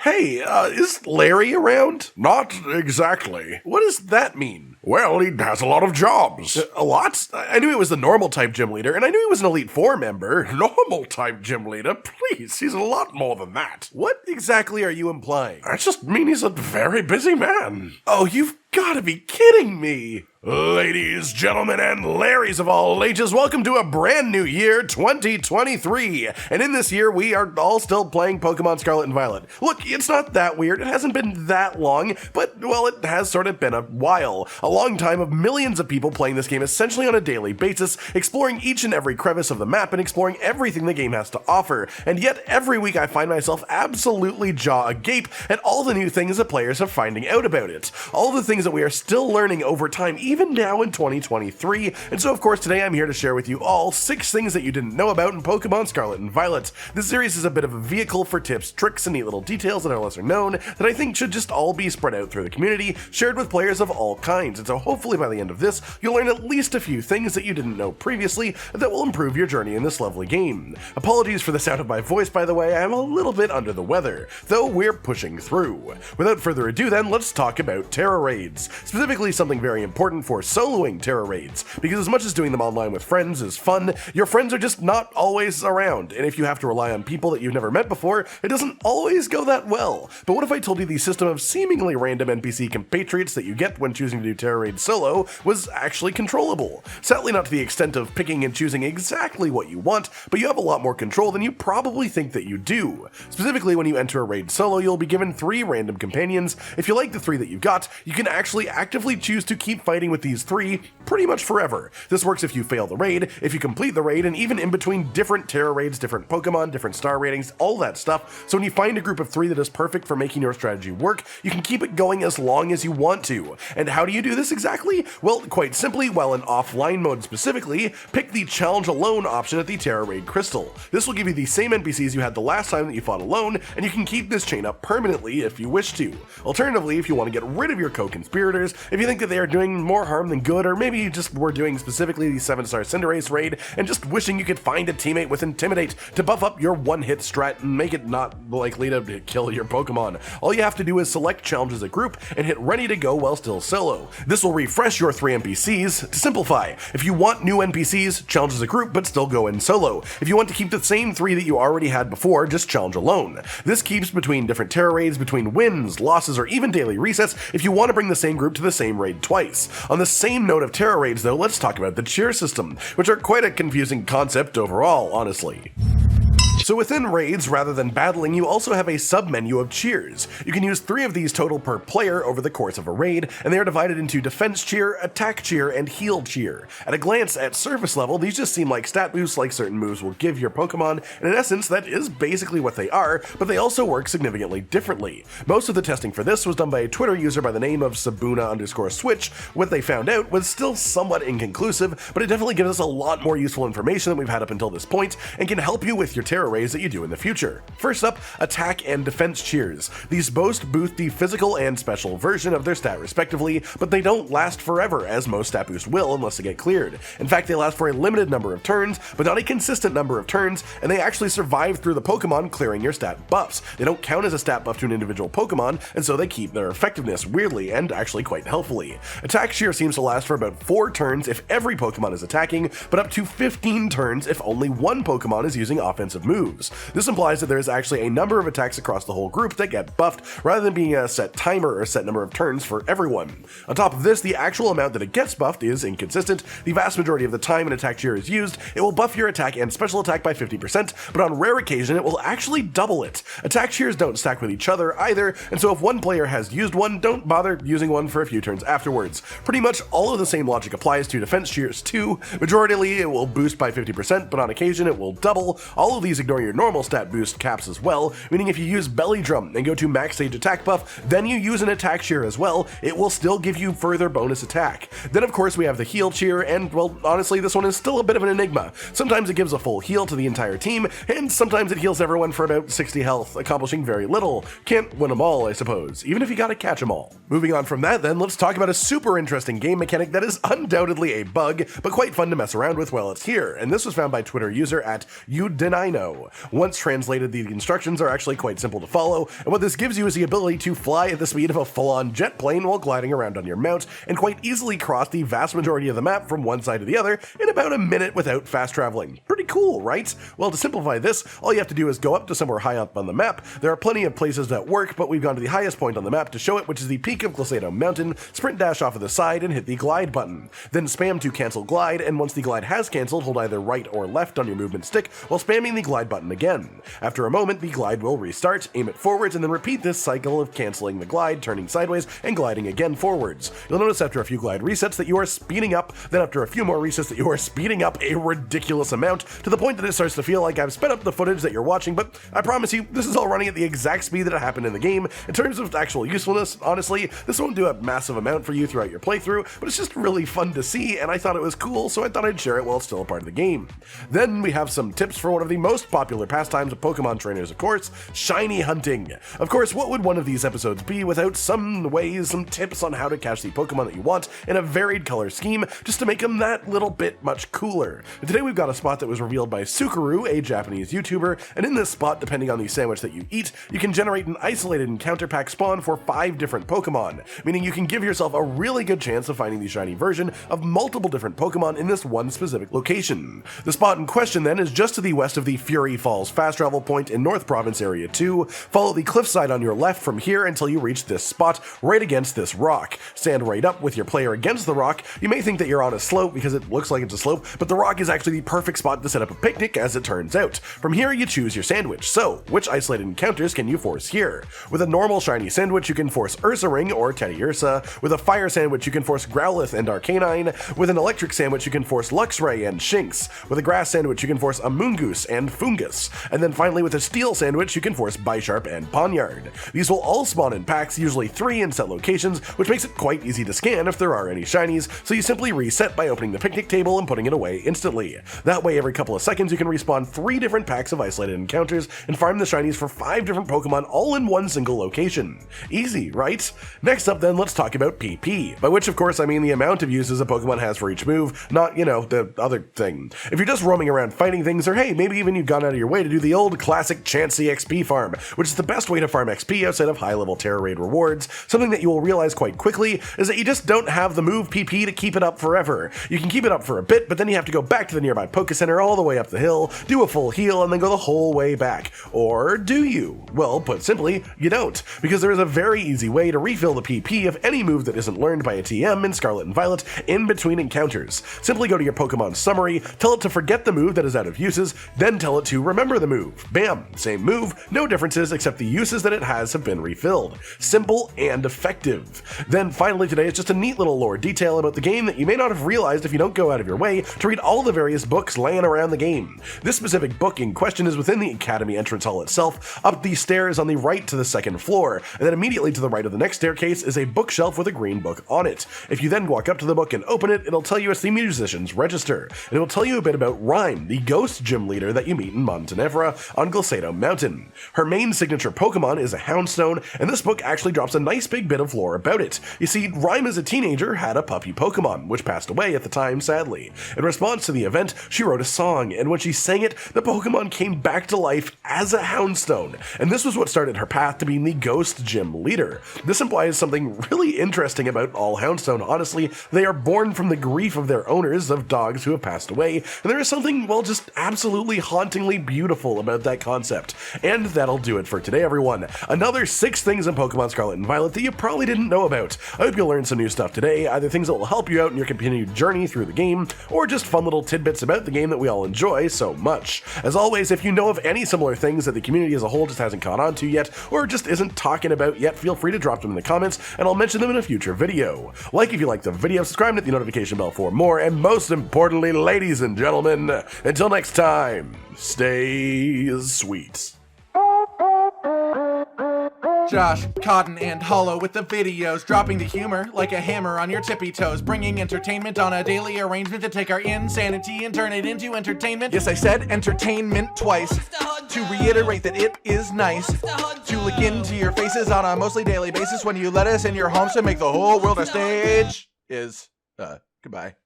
Hey, is Larry around? Not exactly. What does that mean? Well, he has a lot of jobs. A lot? I knew he was the normal type gym leader, and I knew he was an Elite Four member. Normal type gym leader? Please, he's a lot more than that. What exactly are you implying? I just mean he's a very busy man. Oh, you've gotta be kidding me! Ladies, gentlemen, and Larrys of all ages, welcome to a brand new year, 2023. And in this year, we are all still playing Pokemon Scarlet and Violet. Look, it's not that weird. It hasn't been that long, but, well, it has sort of been a while. A long time of millions of people playing this game essentially on a daily basis, exploring each and every crevice of the map and exploring everything the game has to offer. And yet, every week I find myself absolutely jaw agape at all the new things that players are finding out about it. All the things that we are still learning over time, even now in 2023. And so, of course, today I'm here to share with you all 6 things that you didn't know about in Pokemon Scarlet and Violet. This series is a bit of a vehicle for tips, tricks, and neat little details that are lesser known that I think should just all be spread out through the community, shared with players of all kinds. And so hopefully by the end of this, you'll learn at least a few things that you didn't know previously that will improve your journey in this lovely game. Apologies for the sound of my voice, by the way. I'm a little bit under the weather, though we're pushing through. Without further ado then, let's talk about Tera Raids, specifically something very important for soloing Tera Raids, because as much as doing them online with friends is fun, your friends are just not always around, and if you have to rely on people that you've never met before, it doesn't always go that well. But what if I told you the system of seemingly random NPC compatriots that you get when choosing to do Tera Raid solo was actually controllable? Sadly not to the extent of picking and choosing exactly what you want, but you have a lot more control than you probably think that you do. Specifically, when you enter a raid solo, you'll be given 3 random companions. If you like the 3 that you've got, you can actually actively choose to keep fighting with these 3 pretty much forever. This works if you fail the raid, if you complete the raid, and even in between different Tera Raids, different Pokemon, different star ratings, all that stuff. So when you find a group of 3 that is perfect for making your strategy work, you can keep it going as long as you want to. And how do you do this exactly? Well, quite simply, while in offline mode specifically, pick the Challenge Alone option at the Tera Raid Crystal. This will give you the same NPCs you had the last time that you fought alone, and you can keep this chain up permanently if you wish to. Alternatively, if you want to get rid of your co-conspirators, if you think that they are doing more harm than good, or maybe you just were doing specifically the 7-star Cinderace raid and just wishing you could find a teammate with Intimidate to buff up your one-hit strat and make it not likely to kill your Pokemon. All you have to do is select Challenge as a group and hit ready to go while still solo. This will refresh your 3 NPCs. To simplify, if you want new NPCs, challenge as a group but still go in solo. If you want to keep the same 3 that you already had before, just challenge alone. This keeps between different Tera Raids, between wins, losses, or even daily resets if you want to bring the same group to the same raid twice. On the same note of Tera Raids though, let's talk about the cheer system, which are quite a confusing concept overall, honestly. So within raids, rather than battling, you also have a sub-menu of cheers. You can use 3 of these total per player over the course of a raid, and they are divided into defense cheer, attack cheer, and heal cheer. At a glance, at surface level, these just seem like stat boosts like certain moves will give your Pokemon, and in essence, that is basically what they are, but they also work significantly differently. Most of the testing for this was done by a Twitter user by the name of Sabuna_Switch. What they found out was still somewhat inconclusive, but it definitely gives us a lot more useful information than we've had up until this point, and can help you with your Tera Raids that you do in the future. First up, attack and defense cheers. These both boost the physical and special version of their stat respectively, but they don't last forever, as most stat boosts will unless they get cleared. In fact, they last for a limited number of turns, but not a consistent number of turns, and they actually survive through the Pokemon clearing your stat buffs. They don't count as a stat buff to an individual Pokemon, and so they keep their effectiveness weirdly and actually quite healthfully. Attack cheer seems to last for about 4 turns if every Pokemon is attacking, but up to 15 turns if only one Pokemon is using offensive moves. This implies that there is actually a number of attacks across the whole group that get buffed, rather than being a set timer or a set number of turns for everyone. On top of this, the actual amount that it gets buffed is inconsistent. The vast majority of the time an attack cheer is used, it will buff your attack and special attack by 50%, but on rare occasion it will actually double it. Attack cheers don't stack with each other either, and so if one player has used one, don't bother using one for a few turns afterwards. Pretty much all of the same logic applies to defense cheers too. Majoritarily it will boost by 50%, but on occasion it will double. All of these ignore your normal stat boost caps as well, meaning if you use Belly Drum and go to max stage attack buff, then you use an attack cheer as well, it will still give you further bonus attack. Then of course we have the heal cheer, and well, honestly this one is still a bit of an enigma. Sometimes it gives a full heal to the entire team, and sometimes it heals everyone for about 60 health, accomplishing very little. Can't win them all, I suppose, even if you gotta catch them all. Moving on from that then, let's talk about a super interesting game mechanic that is undoubtedly a bug, but quite fun to mess around with while it's here, and this was found by Twitter user at YouDenino. video. Once translated, the instructions are actually quite simple to follow, and what this gives you is the ability to fly at the speed of a full-on jet plane while gliding around on your mount, and quite easily cross the vast majority of the map from one side to the other in about a minute without fast traveling. Pretty cool, right? Well, to simplify this, all you have to do is go up to somewhere high up on the map. There are plenty of places that work, but we've gone to the highest point on the map to show it, which is the peak of Koraidon Mountain, sprint dash off of the side and hit the glide button. Then spam to cancel glide, and once the glide has cancelled, hold either right or left on your movement stick while spamming the glide button again. After a moment, the glide will restart, aim it forwards, and then repeat this cycle of cancelling the glide, turning sideways, and gliding again forwards. You'll notice after a few glide resets that you are speeding up, then after a few more resets that you are speeding up a ridiculous amount, to the point that it starts to feel like I've sped up the footage that you're watching, but I promise you, this is all running at the exact speed that it happened in the game. In terms of actual usefulness, honestly, this won't do a massive amount for you throughout your playthrough, but it's just really fun to see, and I thought it was cool, so I thought I'd share it while it's still a part of the game. Then we have some tips for one of the most popular pastimes of Pokemon trainers, of course, shiny hunting. Of course, what would one of these episodes be without some ways, some tips on how to catch the Pokemon that you want in a varied color scheme, just to make them that little bit much cooler. And today we've got a spot that was revealed by Sukaru, a Japanese YouTuber, and in this spot, depending on the sandwich that you eat, you can generate an isolated encounter pack spawn for 5 different Pokemon, meaning you can give yourself a really good chance of finding the shiny version of multiple different Pokemon in this one specific location. The spot in question then is just to the west of the Fury Falls fast travel point in North Province Area 2. Follow the cliffside on your left from here until you reach this spot right against this rock. Stand right up with your player against the rock. You may think that you're on a slope because it looks like it's a slope, but the rock is actually the perfect spot to set up a picnic as it turns out. From here you choose your sandwich. So, which isolated encounters can you force here? With a normal shiny sandwich you can force Ursaring or Teddiursa. With a fire sandwich you can force Growlithe and Arcanine. With an electric sandwich you can force Luxray and Shinx. With a grass sandwich you can force Amoonguss and Fungus. And then finally with a steel sandwich you can force Bisharp and Ponyard. These will all spawn in packs, usually 3 in set locations, which makes it quite easy to scan if there are any shinies, so you simply reset by opening the picnic table and putting it away instantly. That way every couple of seconds you can respawn 3 different packs of isolated encounters and farm the shinies for 5 different Pokemon all in one single location. Easy, right? Next up then, let's talk about PP, by which of course I mean the amount of uses a Pokemon has for each move, not, you know, the other thing. If you're just roaming around fighting things, or hey, maybe even you've gone out of your way to do the old classic Chansey XP farm, which is the best way to farm XP outside of high-level Tera Raid rewards, something that you will realize quite quickly is that you just don't have the move PP to keep it up forever. You can keep it up for a bit, but then you have to go back to the nearby Poké Center all the way up the hill, do a full heal, and then go the whole way back. Or do you? Well, put simply, you don't, because there is a very easy way to refill the PP of any move that isn't learned by a TM in Scarlet and Violet in between encounters. Simply go to your Pokemon summary, tell it to forget the move that is out of uses, then tell it to remember the move. Bam! Same move, no differences except the uses that it has have been refilled. Simple and effective. Then finally today is just a neat little lore detail about the game that you may not have realized if you don't go out of your way to read all the various books laying around the game. This specific book in question is within the Academy entrance hall itself, up these stairs on the right to the 2nd floor, and then immediately to the right of the next staircase is a bookshelf with a green book on it. If you then walk up to the book and open it, it'll tell you it's the musician's register, and it will tell you a bit about Rhyme, the ghost gym leader that you meet in Montenevra on Koraidon Mountain. Her main signature Pokemon is a Houndstone, and this book actually drops a nice big bit of lore about it. You see, Rhyme as a teenager had a puppy Pokemon, which passed away at the time, sadly. In response to the event, she wrote a song, and when she sang it, the Pokemon came back to life as a Houndstone, and this was what started her path to being the ghost gym leader. This implies something really interesting about all Houndstone. Honestly, they are born from the grief of their owners, of dogs who have passed away, and there is something, well, just absolutely hauntingly beautiful about that concept. And that'll do it for today, everyone. Another 6 things in Pokemon Scarlet and Violet that you probably didn't know about. I hope you'll learn some new stuff today, either things that will help you out in your continued journey through the game, or just fun little tidbits about the game that we all enjoy so much. As always, if you know of any similar things that the community as a whole just hasn't caught on to yet, or just isn't talking about yet, feel free to drop them in the comments, and I'll mention them in a future video. Like if you liked the video, subscribe and hit the notification bell for more, and most importantly, ladies and gentlemen, until next time, stay sweet. Josh, Cotton, and Hollow with the videos, dropping the humor like a hammer on your tippy toes, bringing entertainment on a daily arrangement to take our insanity and turn it into entertainment. Yes, I said entertainment twice, to reiterate that it is nice to look into your faces on a mostly daily basis when you let us in your homes to make the whole world a stage. Goodbye.